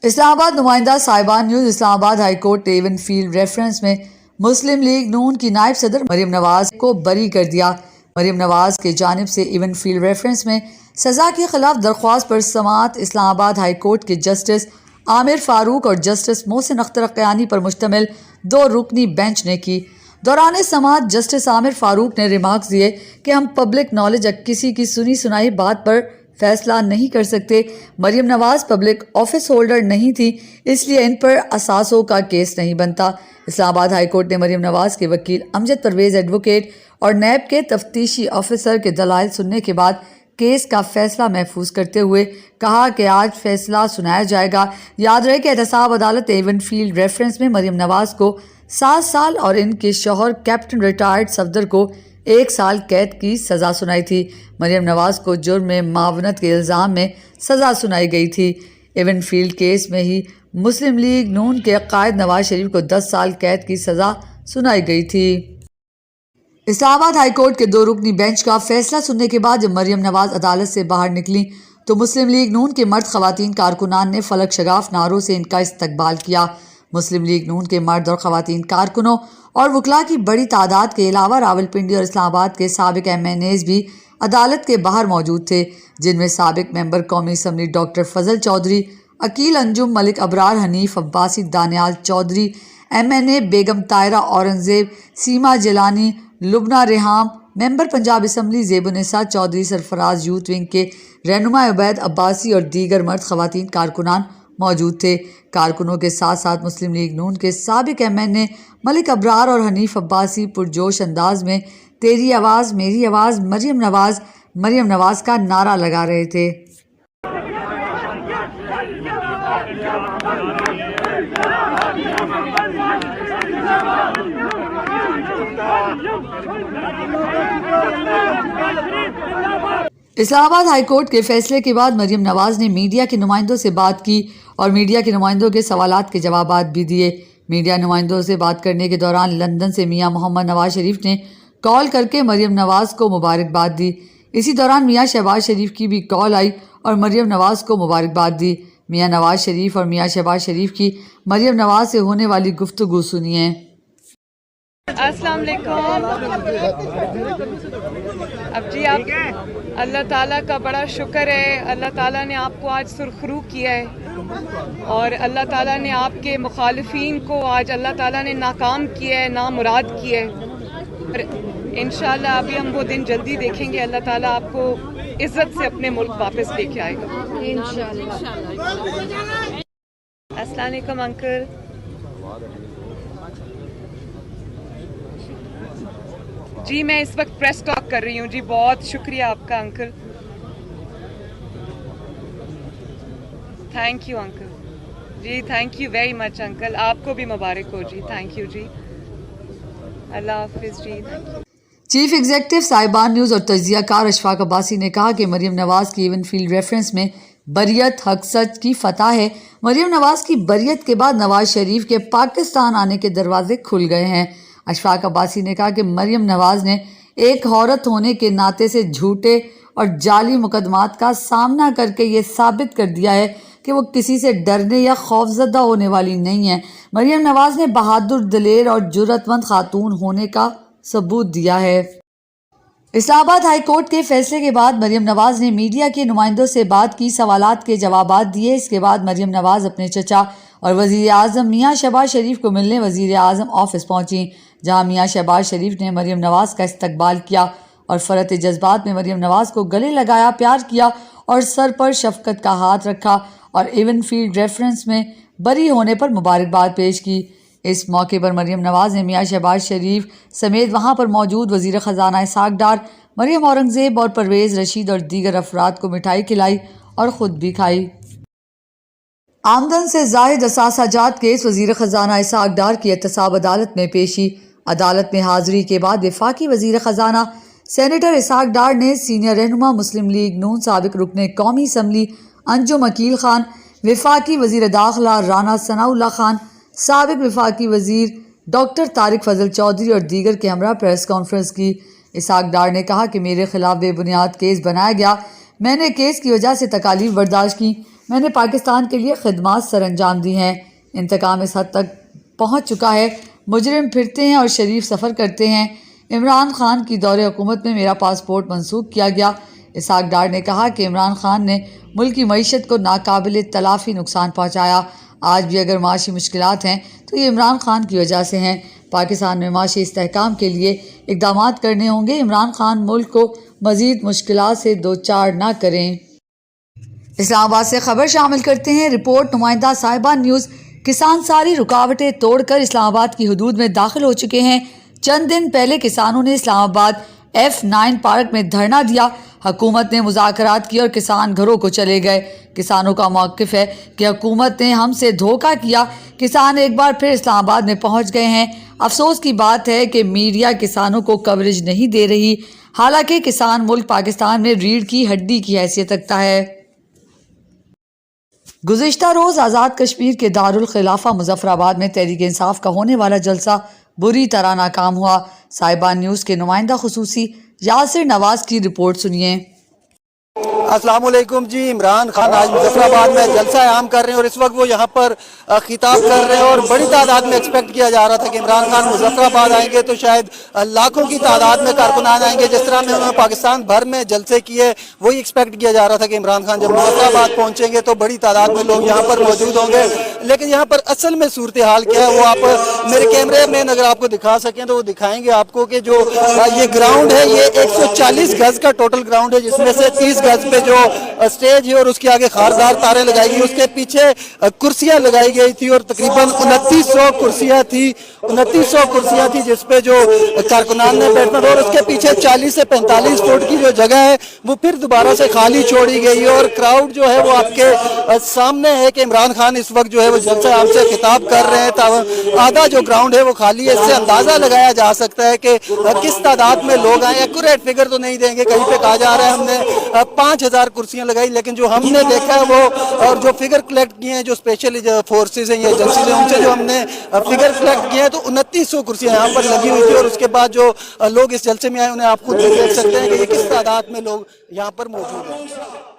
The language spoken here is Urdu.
اسلام آباد نمائندہ صاحبان نیوز اسلام آباد ہائی کورٹ نے ایون فیلڈ ریفرنس میں مسلم لیگ نون کی نائب صدر مریم نواز کو بری کر دیا۔ مریم نواز کی جانب سے ایون فیلڈ ریفرنس میں سزا کے خلاف درخواست پر سماعت اسلام آباد ہائی کورٹ کے جسٹس عامر فاروق اور جسٹس محسن اختر قیانی پر مشتمل 2 رکنی بینچ نے کی۔ دوران سماعت جسٹس عامر فاروق نے ریمارکس دیے کہ ہم پبلک نالج کسی کی سنی سنائی بات پر فیصلہ نہیں کر سکتے۔ Maryam Nawaz public office holder نہیں تھی، اس لیے ان پر اثاثوں کا کیس نہیں بنتا۔ اسلام آباد ہائی کورٹ نے مریم نواز کے وکیل امجد پرویز ایڈوکیٹ اور نیب کے تفتیشی آفیسر کے دلائل سننے کے بعد کیس کا فیصلہ محفوظ کرتے ہوئے کہا کہ آج فیصلہ سنایا جائے گا۔ یاد رہے کہ احتساب عدالت ایون فیلڈ ریفرنس میں مریم نواز کو 7 سال اور ان کے شوہر کیپٹن ریٹائرڈ صفدر کو 1 سال قید کی سزا سنائی تھی۔ مریم نواز کو جرم میں معاونت کے الزام میں سزا سنائی گئی تھی۔ ایون فیلڈ کیس میں ہی مسلم لیگ نون کے قائد نواز شریف کو 10 سال قید کی سزا سنائی گئی تھی۔ اسلام آباد ہائی کورٹ کے 2 رکنی بینچ کا فیصلہ سننے کے بعد جب مریم نواز عدالت سے باہر نکلی تو مسلم لیگ نون کے مرد خواتین کارکنان نے فلک شگاف نعروں سے ان کا استقبال کیا۔ مسلم لیگ نون کے مرد اور خواتین کارکنوں اور وکلاء کی بڑی تعداد کے علاوہ راولپنڈی اور اسلام آباد کے سابق MNAs بھی عدالت کے باہر موجود تھے، جن میں سابق ممبر قومی اسمبلی ڈاکٹر فضل چودھری، عقیل انجم، ملک ابرار، حنیف عباسی، دانیال چودھری، MNA بیگم طاہرہ اورنگزیب، سیما جیلانی، لبنہ ریحام، ممبر پنجاب اسمبلی زیب النساء چودھری، سرفراز یوتھ ونگ کے رہنما عبید عباسی اور دیگر مرد خواتین کارکنان موجود تھے۔ کارکنوں کے ساتھ ساتھ مسلم لیگ نون کے سابق MNA ملک ابرار اور حنیف عباسی پرجوش انداز میں تیری آواز میری آواز مریم نواز کا نعرہ لگا رہے تھے۔ اسلام آباد ہائی کورٹ کے فیصلے کے بعد مریم نواز نے میڈیا کے نمائندوں سے بات کی اور میڈیا کے نمائندوں کے سوالات کے جوابات بھی دیے۔ میڈیا نمائندوں سے بات کرنے کے دوران لندن سے میاں محمد نواز شریف نے کال کر کے مریم نواز کو مبارکباد دی۔ اسی دوران میاں شہباز شریف کی بھی کال آئی اور مریم نواز کو مبارکباد دی۔ میاں نواز شریف اور میاں شہباز شریف کی مریم نواز سے ہونے والی گفتگو سنیے۔ السلام علیکم۔ اب جی آپ اللہ تعالیٰ کا بڑا شکر ہے، اللہ تعالیٰ نے آپ کو آج سرخرو کیا ہے اور اللہ تعالیٰ نے آپ کے مخالفین کو آج اللہ تعالیٰ نے ناکام کیا ہے، نامراد کیا ہے۔ انشاءاللہ ابھی ہم وہ دن جلدی دیکھیں گے، اللہ تعالیٰ آپ کو عزت سے اپنے ملک واپس لے کے آئے گا انشاءاللہ۔ السلام علیکم انکل۔ جی میں اس وقت پریس ٹاک کر رہی ہوں۔ جی بہت شکریہ آپ کا انکل، تھینک یو انکل۔ جی thank you very much uncle, آپ کو بھی مبارک ہو جی، تھینک یو جی، اللہ حافظ جی، تھینک یو۔ چیف ایگزیکٹو صاحبان نیوز اور تجزیہ کار اشفاق عباسی نے کہا کہ مریم نواز کی ایون فیلڈ ریفرنس میں بریت حق سچ کی فتح ہے۔ مریم نواز کی بریت کے بعد نواز شریف کے پاکستان آنے کے دروازے کھل گئے ہیں۔ اشفاق عباسی نے کہا کہ مریم نواز نے ایک عورت ہونے کے ناطے سے جھوٹے اور جعلی مقدمات کا سامنا کر کے یہ ثابت کر دیا ہے کہ وہ کسی سے ڈرنے یا خوفزدہ ہونے والی نہیں ہے۔ مریم نواز نے بہادر، دلیر اور جرأت مند خاتون ہونے کا ثبوت دیا ہے۔ اسلام آباد ہائی کورٹ کے فیصلے کے بعد مریم نواز نے میڈیا کے نمائندوں سے بات کی، سوالات کے جوابات دیے۔ اس کے بعد مریم نواز اپنے چچا اور وزیر اعظم میاں شہباز شریف کو ملنے وزیر اعظم آفس پہنچیں، جہاں میاں شہباز شریف نے مریم نواز کا استقبال کیا اور فرط جذبات میں مریم نواز کو گلے لگایا، پیار کیا اور سر پر شفقت کا ہاتھ رکھا اور ایون فیلڈ ریفرنس میں بری ہونے پر مبارکباد پیش کی۔ اس موقع پر مریم نواز نے میاں شہباز شریف سمیت وہاں پر موجود وزیر خزانہ اسحاق ڈار، مریم اورنگزیب اور پرویز رشید اور دیگر افراد کو مٹھائی کھلائی اور خود بھی کھائی۔ آمدن سے زائد اثاثہ جات کیس وزیر خزانہ اسحاق ڈار کی احتساب عدالت میں پیشی۔ عدالت میں حاضری کے بعد وفاقی وزیر خزانہ سینیٹر اسحاق ڈار نے سینئر رہنما مسلم لیگ نون سابق رکن قومی اسمبلی انجم عقیل خان، وفاقی وزیر داخلہ رانا ثناء اللہ خان، سابق وفاقی وزیر ڈاکٹر طارق فضل چودھری اور دیگر کے ہمراہ پریس کانفرنس کی۔ اسحاق ڈار نے کہا کہ میرے خلاف بے بنیاد کیس بنایا گیا، میں نے کیس کی وجہ سے تکالیف برداشت کی، میں نے پاکستان کے لیے خدمات سر انجام دی ہیں۔ انتقام اس حد تک پہنچ چکا ہے، مجرم پھرتے ہیں اور شریف سفر کرتے ہیں۔ عمران خان کی دور حکومت میں میرا پاسپورٹ منسوخ کیا گیا۔ اسحاق ڈار نے کہا کہ عمران خان نے ملک کی معیشت کو ناقابل تلافی نقصان پہنچایا۔ آج بھی اگر معاشی مشکلات ہیں تو یہ عمران خان کی وجہ سے ہیں۔ پاکستان میں معاشی استحکام کے لیے اقدامات کرنے ہوں گے۔ عمران خان ملک کو مزید مشکلات سے دوچار نہ کریں۔ اسلام آباد سے خبر شامل کرتے ہیں۔ رپورٹ نمائندہ صاحبان نیوز۔ کسان ساری رکاوٹیں توڑ کر اسلام آباد کی حدود میں داخل ہو چکے ہیں۔ چند دن پہلے کسانوں نے اسلام آباد F9 پارک میں دھرنا دیا۔ حکومت نے مذاکرات کی اور کسان گھروں کو چلے گئے۔ کسانوں کا موقف ہے کہ حکومت نے ہم سے دھوکہ کیا۔ کسان ایک بار پھر اسلام آباد میں پہنچ گئے ہیں۔ افسوس کی بات ہے کہ میڈیا کسانوں کو کوریج نہیں دے رہی، حالانکہ کسان ملک پاکستان میں ریڑھ کی ہڈی کی حیثیت رکھتا ہے۔ گزشتہ روز آزاد کشمیر کے دارالخلافہ مظفر آباد میں تحریک انصاف کا ہونے والا جلسہ بری طرح ناکام ہوا۔ صاحبان نیوز کے نمائندہ خصوصی یاسر نواز کی رپورٹ سنیے۔ السلام علیکم جی۔ عمران خان آج مظفر آباد میں جلسہ عام کر رہے ہیں اور اس وقت وہ یہاں پر خطاب کر رہے ہیں اور بڑی تعداد میں ایکسپیکٹ کیا جا رہا تھا کہ عمران خان مظفر آباد آئیں گے تو شاید لاکھوں کی تعداد میں کارکنان آئیں گے۔ جس طرح میں انہوں نے پاکستان بھر میں جلسے کیے وہی ایکسپیکٹ کیا جا رہا تھا کہ عمران خان جب مظفر آباد پہنچیں گے تو بڑی تعداد میں لوگ یہاں پر موجود ہوں گے، لیکن یہاں پر اصل میں صورتحال کیا ہے وہ آپ میرے کیمرے میں اگر آپ کو دکھا سکیں تو وہ دکھائیں گے آپ کو کہ جو یہ گراؤنڈ ہے یہ 140 گز کا ٹوٹل گراؤنڈ ہے، جس میں سے 30 گز پہ جو اسٹیج ہے اور اس کے آگے خاردار تاریں لگائی گئی، اس کے پیچھے کرسیاں لگائی گئی تھی اور تقریباً 2900 کرسیاں تھی جس پہ جو کارکنان نے بیٹھنا تھا، اور اس کے پیچھے 40 سے 45 فٹ کی جو جگہ ہے وہ پھر دوبارہ سے خالی چھوڑی گئی ہے اور کراؤڈ جو ہے وہ آپ کے سامنے ہے کہ عمران خان اس وقت جو ہے وہ جلسہ آپ سے خطاب کر رہے ہیں۔ آدھا جو گراؤنڈ ہے وہ خالی ہے۔ اس سے اندازہ لگایا جا سکتا ہے کہ کس تعداد میں لوگ آئے۔ ایکوریٹ فگر تو نہیں دیں گے، کہیں پہ کہا جا رہا ہے ہم نے 5000 کرسیاں لگائی، لیکن جو ہم نے دیکھا ہے وہ اور جو فگر کلیکٹ کیے ہیں جو اسپیشل فورسز ہیں یا ایجنسیز ہیں ان سے جو ہم نے فگر کلیکٹ کیے ہیں تو 2900 کرسیاں یہاں پر لگی ہوئی تھی، اور اس کے بعد جو لوگ اس جلسے میں آئے انہیں آپ خود دیکھ سکتے ہیں کہ یہ کس تعداد میں لوگ یہاں پر موجود ہیں۔